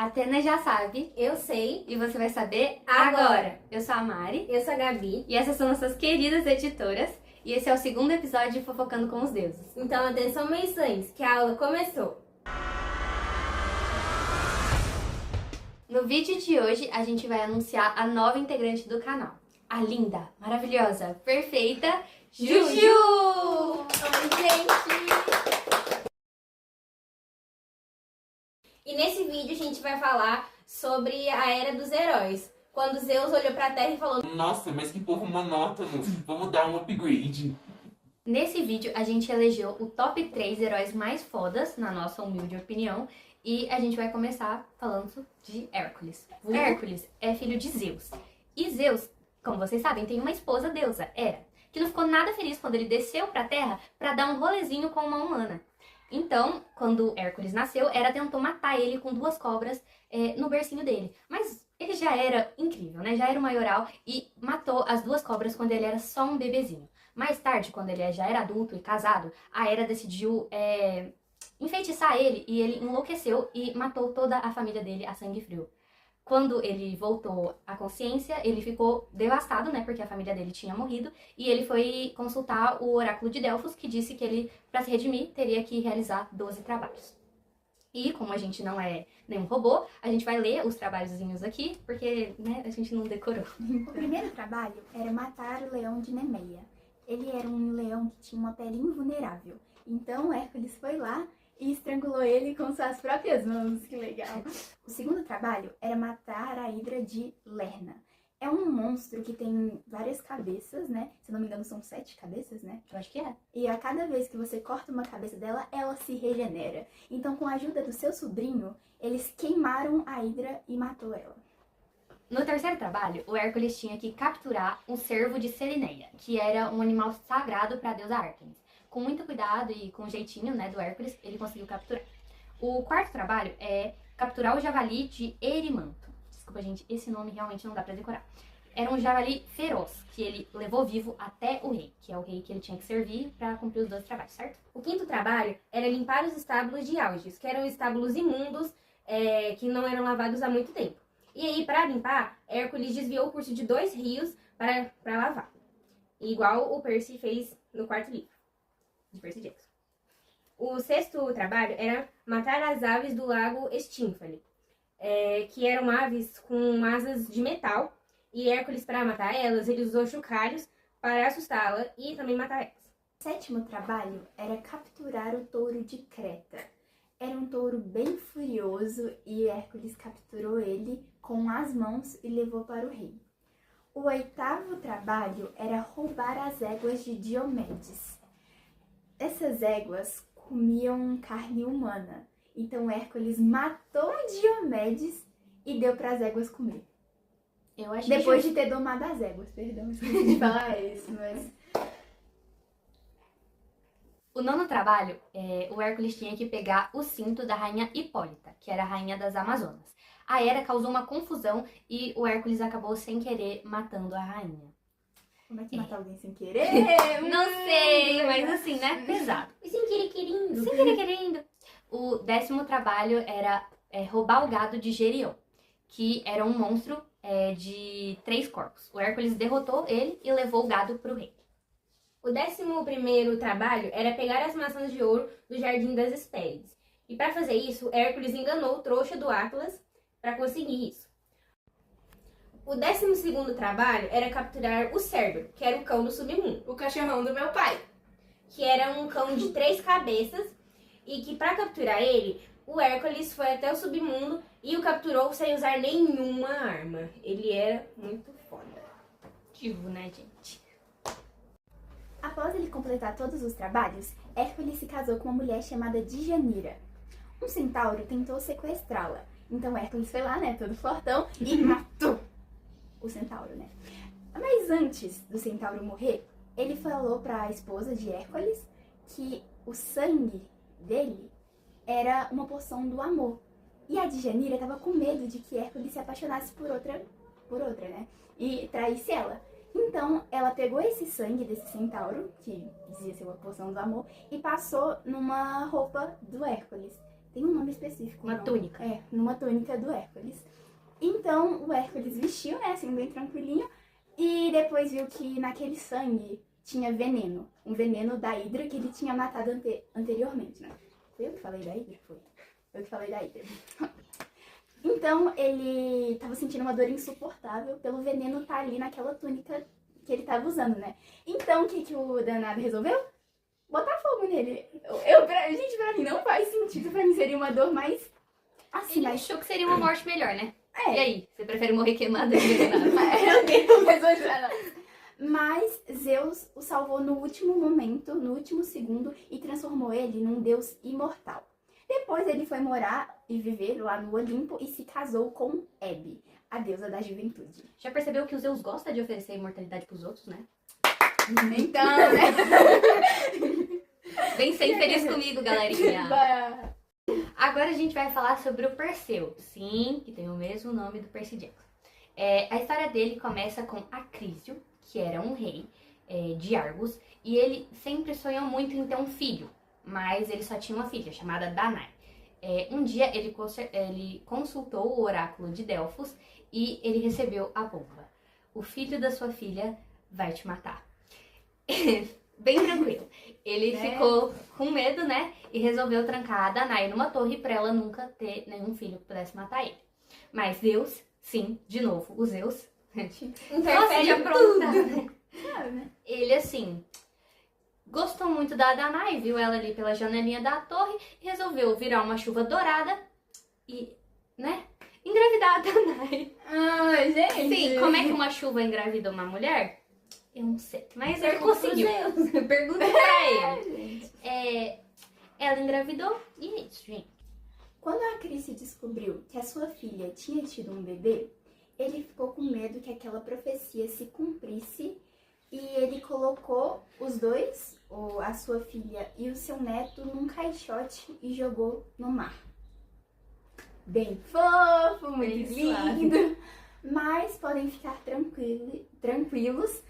Atena já sabe, Eu sei. e você vai saber Agora. Eu sou a Mari, Eu sou a Gabi. e essas são nossas queridas editoras, e esse é o segundo episódio de Fofocando com os Deuses. Então, atenção, menções, que a aula começou. No vídeo de hoje, a gente vai anunciar a nova integrante do canal, a linda, maravilhosa, perfeita Juju! Oi, gente! E nesse vídeo a gente vai falar sobre a Era dos Heróis. Quando Zeus olhou pra Terra e falou: Nossa, mas que povo monótono. Vamos dar um upgrade. Nesse vídeo, a gente elegeu o top 3 heróis mais fodas, na nossa humilde opinião, e a gente vai começar falando de Hércules. Hércules é filho de Zeus. E Zeus, como vocês sabem, tem uma esposa deusa, Hera, que não ficou nada feliz quando ele desceu pra Terra pra dar um rolezinho com uma humana. Então, quando Hércules nasceu, Hera tentou matar ele com 2 cobras no bercinho dele. Mas ele já era incrível, né? Já era o maioral e matou as 2 cobras quando ele era só um bebezinho. Mais tarde, quando ele já era adulto e casado, a Hera decidiu enfeitiçar ele e ele enlouqueceu e matou toda a família dele a sangue frio. Quando ele voltou à consciência, ele ficou devastado, né, porque a família dele tinha morrido, e ele foi consultar o oráculo de Delfos, que disse que ele, para se redimir, teria que realizar 12 trabalhos. E como a gente não é nenhum robô, a gente vai ler os trabalhozinhos aqui, porque, né, a gente não decorou. O primeiro trabalho era matar o leão de Nemeia. Ele era um leão que tinha uma pele invulnerável. Então Hércules foi lá e estrangulou ele com suas próprias mãos. Que legal! O segundo trabalho era matar a Hidra de Lerna. É um monstro que tem várias cabeças, né? Se não me engano, são 7 cabeças, né? Eu acho que é. E a cada vez que você corta uma cabeça dela, ela se regenera. Então, com a ajuda do seu sobrinho, eles queimaram a Hidra e matou ela. No terceiro trabalho, o Hércules tinha que capturar um cervo de Cerineia, que era um animal sagrado para a deusa Ártemis. Com muito cuidado e com jeitinho, né, do Hércules, ele conseguiu capturar. O quarto trabalho é capturar o javali de Erimanto. Desculpa, gente, esse nome realmente não dá pra decorar. Era um javali feroz, que ele levou vivo até o rei, que é o rei que ele tinha que servir para cumprir os 2 trabalhos, certo? O quinto trabalho era limpar os estábulos de Algis, que eram estábulos imundos que não eram lavados há muito tempo. E aí, para limpar, Hércules desviou o curso de 2 rios para lavar. Igual o Percy fez no quarto livro, de Percy Jackson. O sexto trabalho era matar as aves do lago Estínfale, que eram aves com asas de metal. E Hércules, para matar elas, ele usou chocalhos para assustá-la e também matar elas. O sétimo trabalho era capturar o touro de Creta. Era um touro bem furioso e Hércules capturou ele com as mãos e levou para o rei. O oitavo trabalho era roubar as éguas de Diomedes. Essas éguas comiam carne humana, então Hércules matou Diomedes e deu para as éguas comer. Eu acho Depois de ter domado as éguas, perdão, esqueci de falar isso, mas... O nono trabalho, o Hércules tinha que pegar o cinto da rainha Hipólita, que era a rainha das Amazonas. A Hera causou uma confusão e o Hércules acabou sem querer matando a rainha. Como é que mata alguém sem querer? Não sei, mas assim, né? Pesado. E sem querer querendo. Sem querer querendo. O 10º trabalho era roubar o gado de Gerion, que era um monstro de 3 corpos. O Hércules derrotou ele e levou o gado pro rei. O 11º trabalho era pegar as maçãs de ouro do Jardim das Hespérides. E para fazer isso, Hércules enganou o trouxa do Atlas para conseguir isso. O 12º trabalho era capturar o Cérbero, que era o cão do submundo, o cachorrão do meu pai, que era um cão de 3 cabeças e que para capturar ele, o Hércules foi até o submundo e o capturou sem usar nenhuma arma. Ele era muito foda. Divo, né, gente? Após ele completar todos os trabalhos, Hércules se casou com uma mulher chamada Djanira. Um centauro tentou sequestrá-la, então Hércules foi lá, né, todo fortão, e matou o centauro, né? Mas antes do centauro morrer, ele falou para a esposa de Hércules que o sangue dele era uma poção do amor. E a Djanira estava com medo de que Hércules se apaixonasse por outra, né? E traísse ela. Então, ela pegou esse sangue desse centauro, que dizia ser uma poção do amor, e passou numa roupa do Hércules. Tem um nome específico. Uma não? túnica. É, numa túnica do Hércules. Então, o Hércules vestiu, né, assim, bem tranquilinho. E depois viu que naquele sangue tinha veneno. Um veneno da Hidra que ele tinha matado anteriormente, né? Foi eu que falei da Hidra? Foi. Eu que falei da Hidra. Então, ele tava sentindo uma dor insuportável pelo veneno estar ali naquela túnica que ele tava usando, né? Então, o que o danado resolveu? Botar fogo nele. Gente, pra mim não faz sentido. Pra mim seria uma dor mais... Assim, Ele mais... achou que seria uma morte melhor, né? É. E aí, você prefere morrer queimado ou envenenado? Eu tenho pessoas chorar. Mas Zeus o salvou no último momento, no último segundo, e transformou ele num deus imortal. Depois ele foi morar e viver lá no Olimpo e se casou com Hebe, a deusa da juventude. Já percebeu que o Zeus gosta de oferecer imortalidade pros outros, né? Então, né? Vem ser feliz comigo, galerinha. Agora a gente vai falar sobre o Perseu. Sim, que tem o mesmo nome do Percy Jackson. A história dele começa com Acrísio, que era um rei de Argos, e ele sempre sonhou muito em ter um filho, mas ele só tinha uma filha, chamada Danae. Um dia ele consultou o oráculo de Delfos e ele recebeu a bomba. O filho da sua filha vai te matar. Bem tranquilo. Ele ficou com medo, né? E resolveu trancar a Danae numa torre pra ela nunca ter nenhum filho que pudesse matar ele. Mas Deus, sim, de novo, o Zeus, gosta de aprontar, né? Ele, assim, gostou muito da Danae, viu ela ali pela janelinha da torre e resolveu virar uma chuva dourada e, né, engravidar a Danae. Ai, gente. Sim, como é que uma chuva engravida uma mulher? Eu não sei, mas ele conseguiu. Pergunta pra ele. Ela engravidou e é isso, gente. Quando a Cris descobriu que a sua filha tinha tido um bebê, ele ficou com medo que aquela profecia se cumprisse e ele colocou os dois, a sua filha e o seu neto, num caixote e jogou no mar. Bem fofo, muito lindo, mas podem ficar tranquilos.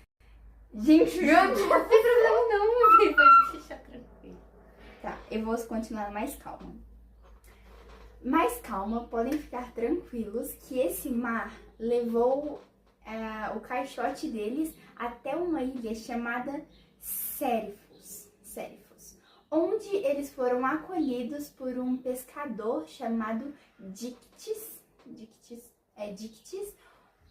Gente, Não tem problema não, meu bem, pode deixar tranquilo. Tá, eu vou continuar mais calma. Mais calma, podem ficar tranquilos que esse mar levou o caixote deles até uma ilha chamada Sérifos, onde eles foram acolhidos por um pescador chamado Dictys,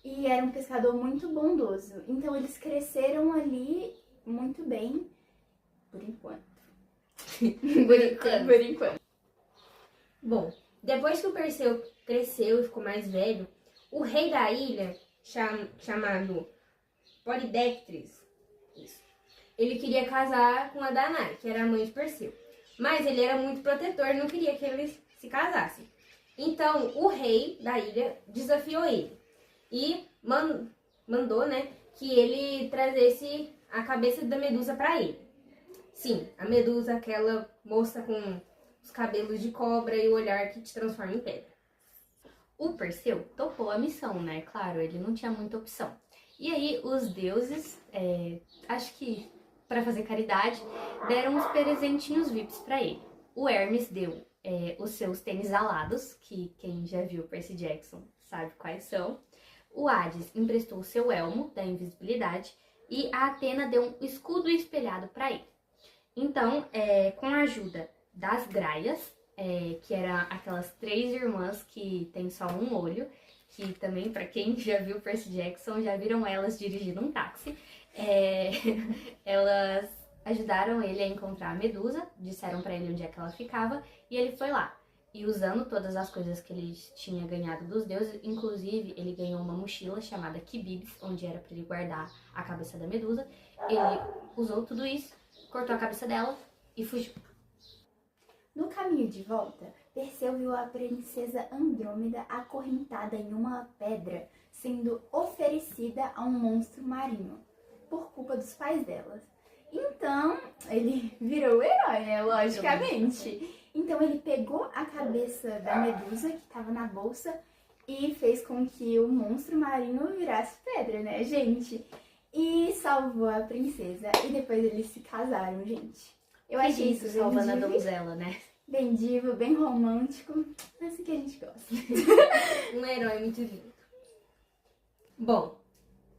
e era um pescador muito bondoso. Então eles cresceram ali muito bem, por enquanto. Por enquanto. Bom, depois que o Perseu cresceu e ficou mais velho, o rei da ilha, chamado Polidectes, ele queria casar com a Danae, que era a mãe de Perseu. Mas ele era muito protetor e não queria que eles se casassem. Então, o rei da ilha desafiou ele e mandou, né, que ele trazesse a cabeça da Medusa para ele. Sim, a Medusa, aquela moça com os cabelos de cobra e o olhar que te transforma em pedra. O Perseu topou a missão, né? Claro, ele não tinha muita opção. E aí os deuses, acho que para fazer caridade, deram uns presentinhos VIPs para ele. O Hermes deu os seus tênis alados, que quem já viu Percy Jackson sabe quais são. O Hades emprestou o seu elmo da invisibilidade e a Atena deu um escudo espelhado para ele. Então, com a ajuda das Graias, que eram aquelas 3 irmãs que tem só um olho, que também, para quem já viu Percy Jackson, já viram elas dirigindo um táxi, elas ajudaram ele a encontrar a Medusa, disseram para ele onde é que ela ficava, e ele foi lá. E usando todas as coisas que ele tinha ganhado dos deuses, inclusive ele ganhou uma mochila chamada Quibibis, onde era para ele guardar a cabeça da Medusa. Ele usou tudo isso, cortou a cabeça dela e fugiu. No caminho de volta, Perseu viu a princesa Andrômeda acorrentada em uma pedra, sendo oferecida a um monstro marinho, por culpa dos pais delas. Então, ele virou o herói, né? Logicamente. Então, ele pegou a cabeça da Medusa, que estava na bolsa, e fez com que o monstro marinho virasse pedra, né, gente? E salvou a princesa. E depois eles se casaram, gente. Eu achei isso salvando a lindo. donzela, né? Bem divo, bem romântico. É assim que a gente gosta. Um herói muito lindo. Bom,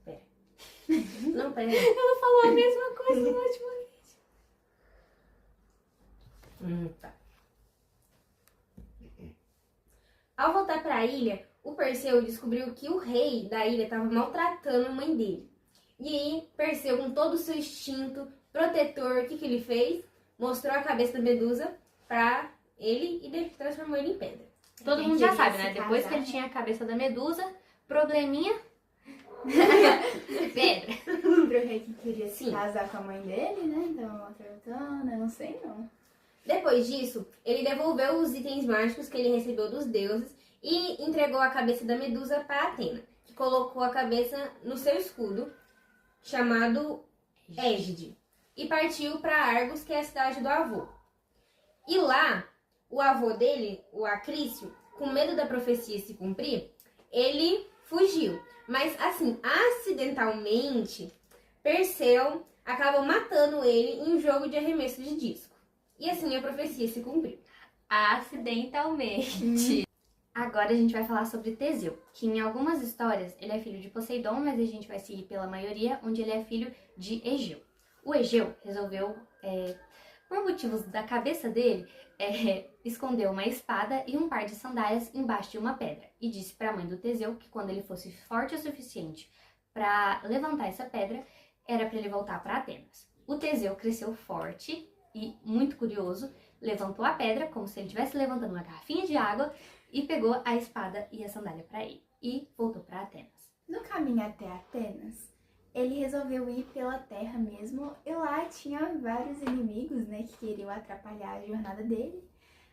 pera. Não, pera. Ela falou a mesma coisa na última vez. Tá. Ao voltar para a ilha, o Perseu descobriu que o rei da ilha estava maltratando a mãe dele. E aí, Perseu, com todo o seu instinto protetor, o que ele fez? Mostrou a cabeça da Medusa para ele e transformou ele em pedra. Todo Quem mundo já queria sabe, se né? Depois casar, que ele tinha a cabeça da Medusa, probleminha. Pedra. Pro rei que queria se Sim. casar com a mãe dele, né? Então, maltratando, eu não sei não. Depois disso, ele devolveu os itens mágicos que ele recebeu dos deuses e entregou a cabeça da Medusa para Atena, que colocou a cabeça no seu escudo, chamado Égide, e partiu para Argos, que é a cidade do avô. E lá, o avô dele, o Acrício, com medo da profecia se cumprir, ele fugiu. Mas, assim, acidentalmente, Perseu acabou matando ele em um jogo de arremesso de disco. E assim a profecia se cumpriu. Acidentalmente. Agora a gente vai falar sobre Teseu, que em algumas histórias ele é filho de Poseidon, mas a gente vai seguir pela maioria, onde ele é filho de Egeu. O Egeu resolveu, por motivos da cabeça dele, esconder uma espada e um par de sandálias embaixo de uma pedra. E disse para a mãe do Teseu que quando ele fosse forte o suficiente para levantar essa pedra, era para ele voltar para Atenas. O Teseu cresceu forte e, muito curioso, levantou a pedra como se ele estivesse levantando uma garrafinha de água e pegou a espada e a sandália para ele e voltou para Atenas. No caminho até Atenas, ele resolveu ir pela terra mesmo e lá tinha vários inimigos, né, que queriam atrapalhar a jornada dele.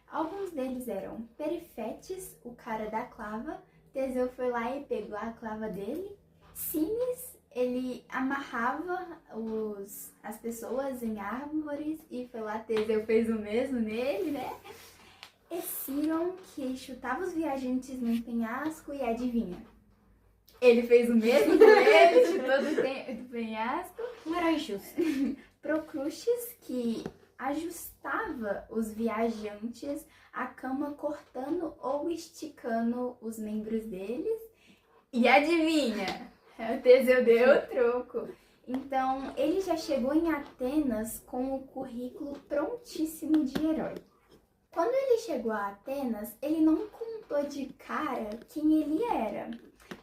Alguns deles eram Perifetes, o cara da clava. Teseu foi lá e pegou a clava dele. Cines, ele amarrava as pessoas em árvores e foi lá, Teseu fez o mesmo nele, né? Esciron, que chutava os viajantes num penhasco e adivinha? Ele fez o mesmo com ele, chutou do penhasco. Um herói justo. Procruxes, que ajustava os viajantes à cama, cortando ou esticando os membros deles. E adivinha? O Teseu deu o troco. Então, ele já chegou em Atenas com o currículo prontíssimo de herói. Quando ele chegou a Atenas, ele não contou de cara quem ele era.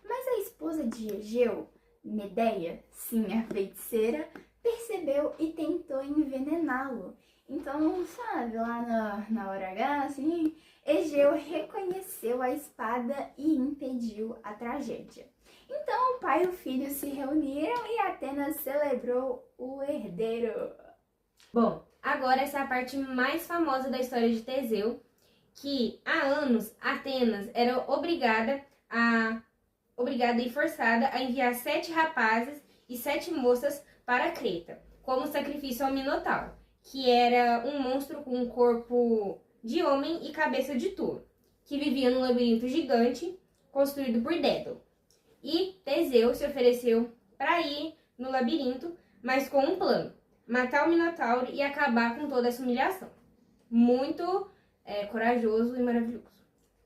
Mas a esposa de Egeu, Medeia, sim, a feiticeira, percebeu e tentou envenená-lo. Então, sabe, lá na hora H, assim, Egeu reconheceu a espada e impediu a tragédia. Então, o pai e o filho se reuniram e Atenas celebrou o herdeiro. Bom, agora essa é a parte mais famosa da história de Teseu, que há anos Atenas era obrigada e forçada a enviar 7 rapazes e 7 moças para Creta, como sacrifício ao Minotauro, que era um monstro com um corpo de homem e cabeça de touro, que vivia num labirinto gigante construído por Dédalo. E Teseu se ofereceu para ir no labirinto, mas com um plano: matar o Minotauro e acabar com toda essa humilhação. Muito corajoso e maravilhoso.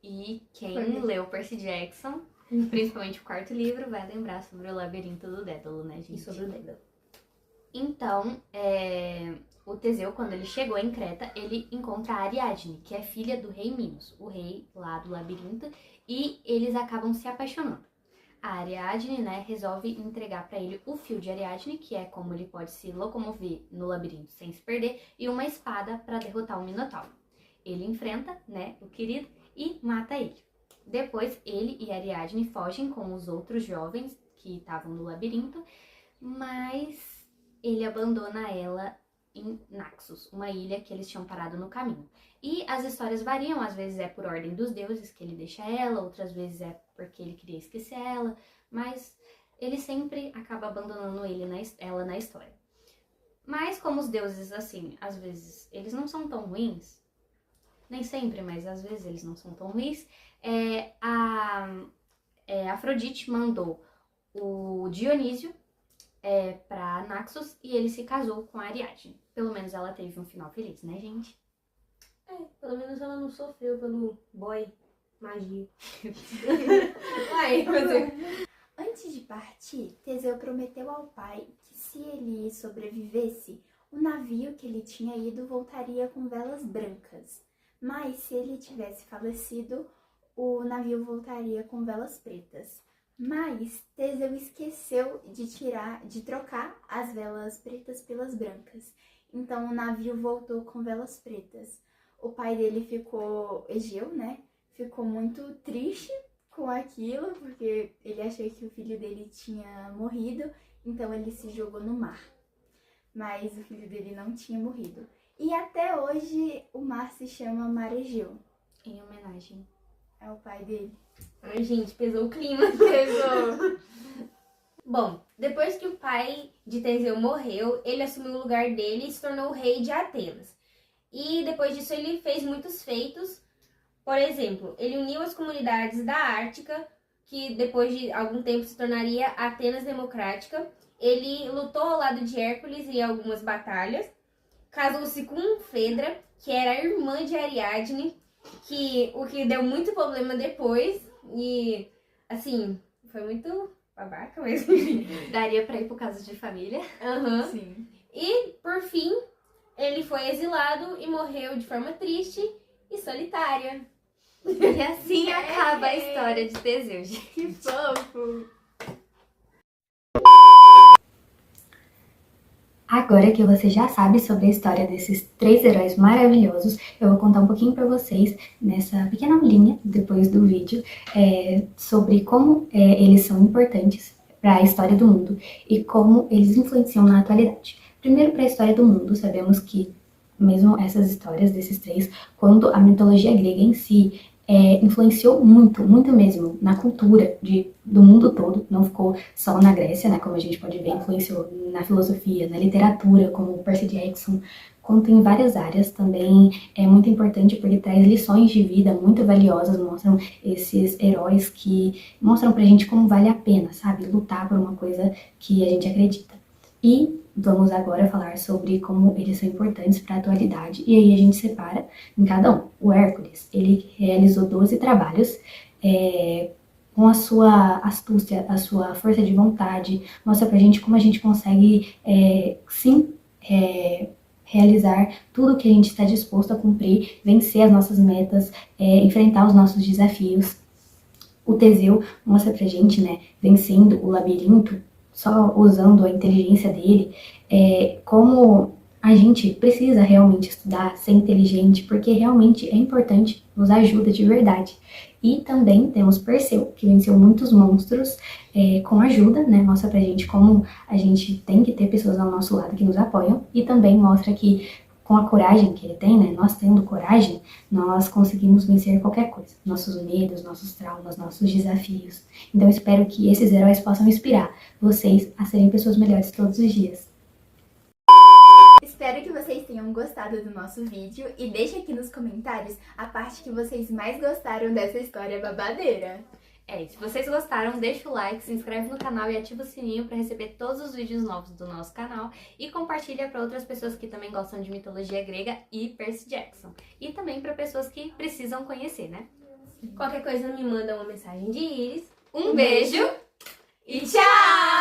E quem leu Percy Jackson, principalmente o 4º livro, vai lembrar sobre o labirinto do Dédalo, né, gente? E sobre o Dédalo. Então, o Teseu, quando ele chegou em Creta, ele encontra a Ariadne, que é filha do rei Minos, o rei lá do labirinto, e eles acabam se apaixonando. A Ariadne, né, resolve entregar para ele o fio de Ariadne, que é como ele pode se locomover no labirinto sem se perder, e uma espada para derrotar o Minotauro. Ele enfrenta, né, o querido e mata ele. Depois, ele e Ariadne fogem com os outros jovens que estavam no labirinto, mas ele abandona ela em Naxos, uma ilha que eles tinham parado no caminho. E as histórias variam, às vezes é por ordem dos deuses que ele deixa ela, outras vezes é porque ele queria esquecer ela, mas ele sempre acaba abandonando ela na história. Mas como os deuses, assim, às vezes eles não são tão ruins, nem sempre, mas às vezes eles não são tão ruins, a Afrodite mandou o Dionísio para Naxos e ele se casou com a Ariadne. Pelo menos ela teve um final feliz, né, gente? Pelo menos ela não sofreu pelo boy magia. Vai, você. Antes de partir, Teseu prometeu ao pai que se ele sobrevivesse, o navio que ele tinha ido voltaria com velas brancas. Mas se ele tivesse falecido, o navio voltaria com velas pretas. Mas Teseu esqueceu de trocar as velas pretas pelas brancas. Então o navio voltou com velas pretas. O pai dele ficou, Egeu, né? Ficou muito triste com aquilo, porque ele achou que o filho dele tinha morrido, então ele se jogou no mar. Mas o filho dele não tinha morrido. E até hoje o mar se chama Mar Egeu. Em homenagem ao pai dele. Ai, gente, pesou o clima. Pesou. Bom, depois que o pai de Teseu morreu, ele assumiu o lugar dele e se tornou o rei de Atenas. E depois disso ele fez muitos feitos. Por exemplo, ele uniu as comunidades da Ártica, que depois de algum tempo se tornaria Atenas Democrática. Ele lutou ao lado de Hércules em algumas batalhas. Casou-se com Fedra, que era a irmã de Ariadne, o que deu muito problema depois. E, assim, foi muito babaca mesmo. daria pra ir pro caso de família. Sim. E, por fim, ele foi exilado e morreu de forma triste e solitária. E assim acaba a história de Teseu, gente. Que fofo. Agora que você já sabe sobre a história desses 3 heróis maravilhosos, eu vou contar um pouquinho para vocês, nessa pequena aulinha, depois do vídeo, sobre como eles são importantes para a história do mundo e como eles influenciam na atualidade. Primeiro, para a história do mundo, sabemos que mesmo essas histórias desses 3, quanto a mitologia grega em si, influenciou muito, muito mesmo na cultura do mundo todo, não ficou só na Grécia, né, como a gente pode ver, influenciou na filosofia, na literatura, como Percy Jackson, quanto em várias áreas. Também é muito importante porque traz lições de vida muito valiosas, mostram esses heróis que mostram pra gente como vale a pena, sabe, lutar por uma coisa que a gente acredita. E vamos agora falar sobre como eles são importantes para a atualidade, e aí a gente separa em cada um. O Hércules, ele realizou 12 trabalhos com a sua astúcia, a sua força de vontade, mostra pra gente como a gente consegue, realizar tudo que a gente está disposto a cumprir, vencer as nossas metas, enfrentar os nossos desafios. O Teseu mostra pra gente, né, vencendo o labirinto, só usando a inteligência dele, como a gente precisa realmente estudar, ser inteligente, porque realmente é importante, nos ajuda de verdade. E também temos Perseu, que venceu muitos monstros com ajuda, né? Mostra pra gente como a gente tem que ter pessoas ao nosso lado que nos apoiam, e também mostra que com a coragem que ele tem, né? Nós tendo coragem, nós conseguimos vencer qualquer coisa. Nossos medos, nossos traumas, nossos desafios. Então espero que esses heróis possam inspirar vocês a serem pessoas melhores todos os dias. Espero que vocês tenham gostado do nosso vídeo e deixe aqui nos comentários a parte que vocês mais gostaram dessa história babadeira. Se vocês gostaram, deixa o like, se inscreve no canal e ativa o sininho para receber todos os vídeos novos do nosso canal e compartilha para outras pessoas que também gostam de mitologia grega e Percy Jackson. E também para pessoas que precisam conhecer, né? Qualquer coisa me manda uma mensagem de íris. Um beijo e tchau!